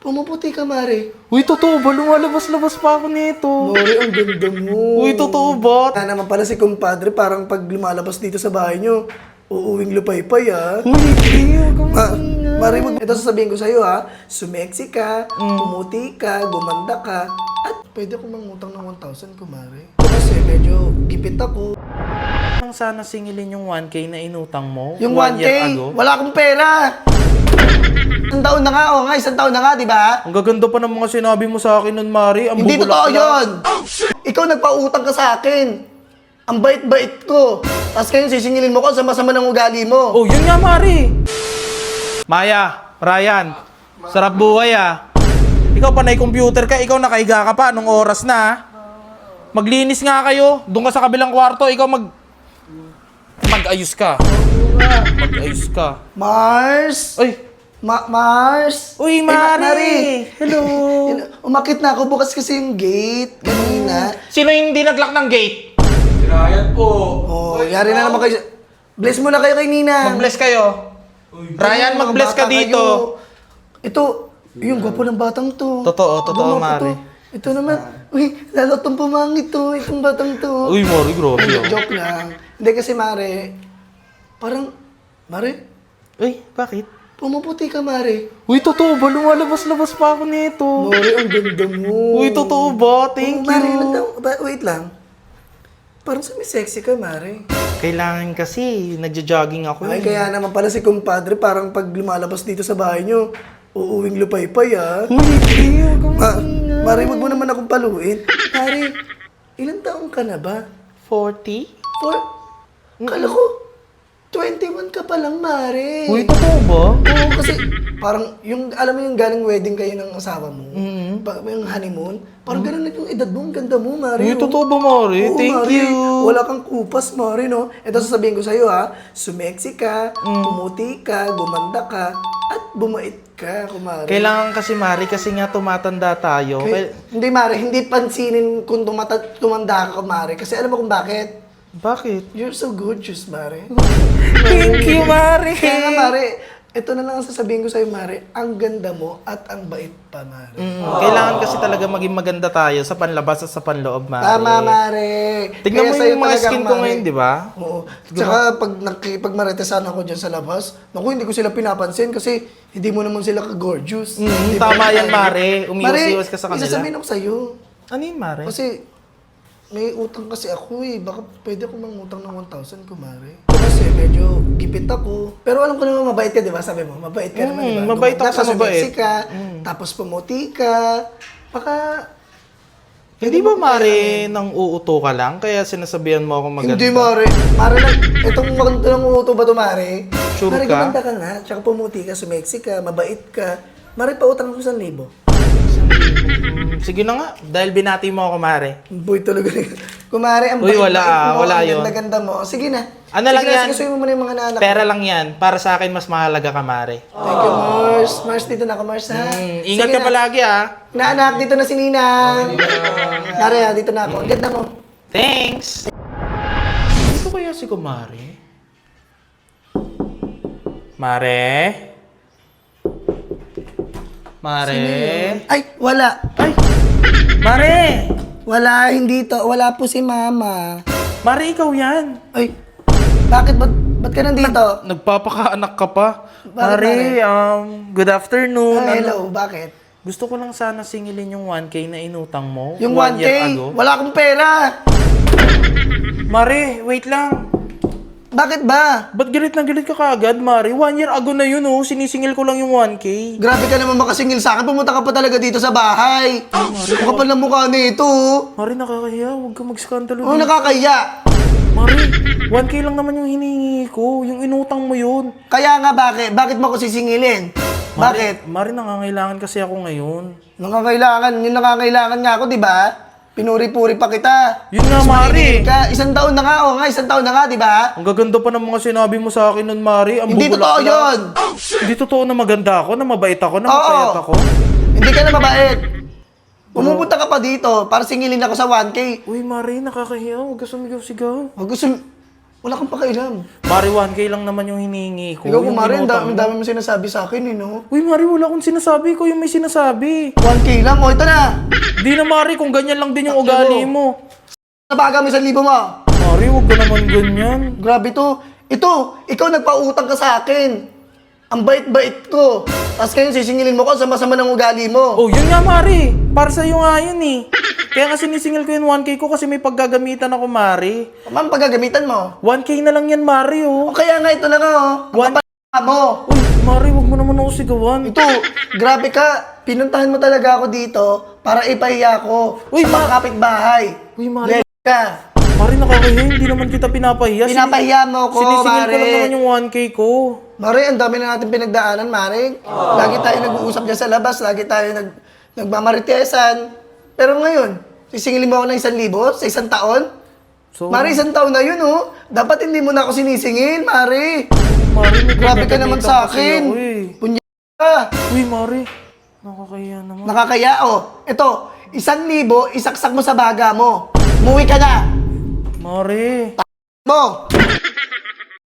Pumuputi ka, Mare. Uy, totoo ba? Lumalabas-labas pa ako nito. Mare, ang ganda mo. Uy, totoo ba? Na naman pala si kumpadre, parang pag lumalabas dito sa bahay nyo, uuwing lupay-pay, ha? Uy, Mare, ito sasabihin ko sa'yo, ha? Sumeksi ka, pumuti ka, gumanda ka, at pwede akong mangutang ng 1,000 ko, Mare. Kasi medyo gipit ako. Ang sana singilin yung 1K na inutang mo. Yung 1 1K, year ago. wala akong pera. Isang taon na nga, isang taon na nga, di ba? Ang gaganda pa ng mga sinabi mo sa akin nun, Mari. Ang Hindi totoo bubulak yun! Ikaw nagpautang ka sa akin. Ang bait-bait ko. Tapos ngayon sisingilin mo ko sa masama ng ugali mo. Oh, yun nga, Mari. Maya, Ryan, sarap buhay ah. Ikaw panay computer ka, ikaw nakahiga ka pa nung oras na ah. Maglinis nga kayo. Doon ka sa kabilang kwarto, ikaw mag-ayos ka. Mag-ayos ka. Mars! Ay, Mars! uy, Ay, Mari! Hello! Umakit na ako bukas kasi yung gate kanina. Sino yung hindi nag-lock ng gate? Si Ryan po. Oh, yari na naman kayo. Bless mo na kayo kay Nina. Mag-bless kayo. Ryan, Mga mag-bless ka bata dito. kayo. Ito, yung gwapo ng batang to. Totoo, Gumapo Mari. to. Ito naman, uy, lalo itong pumangit to, itong batang to. Uy, Mari, grabe ah. Joke lang. Hindi kasi, Mare, parang, Mare, Uy, bakit? pumuputi ka, Mare. Uy, totoo ba? Lumalabas-labas pa ako nito. Mare, ang ganda mo. Uy, totoo ba? Thank Mare, you. wait lang. Parang sexy ka, Mare. Kailangan kasi, nagja-jogging ako Ay, eh. kaya naman pala si kumpadre, parang pag lumalabas dito sa bahay nyo, uuwing lupay-pay, ha? Uy, Mare, wag mo naman akong paluin. Mare, ilang taong ka na ba? 40? Kala ko, 21 ka pa lang, Mare. Uy, totoo ba? Oo, kasi parang yung, alam mo yung galing wedding kayo ng asawa mo, yung honeymoon, parang ganun na yung edad mo, ang ganda mo, Mare. Uy, oh. totoo ba, Mari? Oo, Thank Mare. you. Wala kang kupas, Mare, no? Ito sasabihin ko sa'yo, ha? Sumeksi ka, pumuti ka, gumanda ka, at bumait ka, kumare. Kailangan kasi, Mari, kasi nga tumatanda tayo. Hindi, Mare, hindi pansinin kung tumanda ka, Mare. Kasi alam mo kung bakit? Bakit? You're so gorgeous, Mare. Thank you, Mari. Kaya nga, Mare, ito na lang ang sasabihin ko sa'yo, Mare. Ang ganda mo at ang bait pa, Mare. Kailangan kasi talaga maging maganda tayo sa panlabas at sa panloob, Mari. Tama, Mare. Tingnan Kaya mo sa'yo yung mga talaga, skin ko Mare. ngayon, di ba? Oo. Tsaka pag maritesan ako dyan sa labas, naku, hindi ko sila pinapansin kasi hindi mo naman sila ka-gorgeous. Di ba? Tama yan, Mari. Umiwas-iwas ka sa Mare, kanila. isasabihin ako sa'yo. Ano yun, Mari? Kasi may utang kasi ako eh. Baka pwede ako mangutang ng 1,000 ko, Mare. Kasi medyo gipit ako. Pero alam ko naman mabait ka, di ba? Sabi mo, mabait ka naman, di ba? mabait ako sa mabait. Sumeksi ka, tapos pumuti ka. Baka... Hindi ba, Mari, nang uuto ka lang? Kaya sinasabihan mo ako maganda? Hindi, Mare. Mare lang, itong maganda ng uto ba ito, Mare? Sure Mare, ka? gumanda ka nga. Tsaka pumuti ka, sumeksi ka, mabait ka. Mare, pautang ako 1,000. Sige na nga, dahil binati mo ako, Mari. Boy talaga. Kumare, ang Uy, bait-bait wala, mo, wala ang yun. ganda-ganda mo. Sige na. Ano lang yan? Sige, mo muna yung mga naanak. Pera lang yan. Para sa akin, mas mahalaga ka, Mari. Thank you, Mars. Mars, dito na ako, Mars, ha? Ingat Sige ka na. palagi, ha? Naanak, dito na si Ninang. Mare, ha, dito na ako. Ang ganda mo. Thanks! Dito kaya si Kumari? Mare? Mare? Ay, wala. Ay! Mare! Wala, hindi to. Wala po si Mama. Mare, ikaw yan. Ay, bakit? Ba't ka nandito? Nagpapakaanak ka pa. Bakit, Mare, good afternoon. Ay, Ano? hello, bakit? Gusto ko lang sana singilin yung 1K na inutang mo. Yung 1 1K, year ago. wala akong pera. Mare, wait lang. Bakit ba? Ba't galit na galit ka kaagad, Mare? 1 year ago na yun, oh. Sinisingil ko lang yung 1K. Grabe ka naman makasingil sa akin. Pumunta ka pa talaga dito sa bahay. Ang kapal ng mukha nito. Oh, Mare, nakakahiya. Huwag ka mag-skandalo. oh nakakaya. Mare, 1K lang naman yung hinihingi ko. Yung inutang mo yun. Kaya nga bakit? Bakit mo ako sisingilin? Bakit? Mare, nangangailangan kasi ako ngayon. Yung nakakailangan nga ako, di ba? Pinuri-puri pa kita. Yun nga, Mare. Ka, isang taon na nga, isang taon na nga, di ba? Ang gaganda pa ng mga sinabi mo sa akin nun, Mare. Ang Hindi bubulak totoo na. yun. Hindi totoo na maganda ako, na mabait ako, na Oo. mapayat ako. Hindi ka na mabait. Pumupunta ka pa dito para singilin ako sa 1K. Uy, Mare, nakakahiya. Huwag ka sumigaw-sigaw. Wag gusto... Wala kang pakialam. Mari, 1K lang naman yung hinihingi ko. Ikaw, yung kumare, ang inutang mo. dami mo sinasabi sa akin, eh, no? Uy, Mari, wala akong sinasabi. Ikaw yung may sinasabi. 1K lang, o ito na. Di na, Mari, kung ganyan lang din yung ugali mo. Nabaga mo 1,000 mo. Mari, huwag ka naman ganyan. Grabe to. Ito, ikaw nagpautang ka sa akin. Ang bait-bait ko. Tapos ngayon sisingilin mo ko sa masama ng ugali mo. Oh, yun nga, Mari. Para sa'yo nga yun eh. Kaya nga sinisingil ko yung 1K ko kasi may paggagamitan ako, Mari. Ma'am, paggagamitan mo. 1K na lang yan, Mari, oh. O kaya nga ito na nga, oh. Ang kapal mo. Uy, Mari, huwag mo naman ako sigawan. Ito, grabe ka. Pinuntahan mo talaga ako dito para ipahiya ko Uy, sa mga kapitbahay. Uy, Mari. Leg ka. Mari, nakakahiya. Hindi naman kita pinapahiya. Pinapahiya mo ko, Sinisingil ko lang Mari. naman yung 1K ko. Mari, ang dami na natin pinagdaanan, Mari. Lagi tayo nag-uusap dyan sa labas. Lagi tayo nagmamaritesan. Pero ngayon, sisingilin mo ako ng 1,000 sa isang taon? So, Mari, isang taon na yun, oh. Dapat hindi mo na ako sinisingil, Mari. Mari, may Grabe ka naman pinagagamitan sa kasi akin. ako, eh. Punya ka. Uy, Mari. Nakakahiya naman. Nakakaya, oh. Ito, 1,000, isaksak mo sa baga mo. Umuwi ka na. Mari. Mo.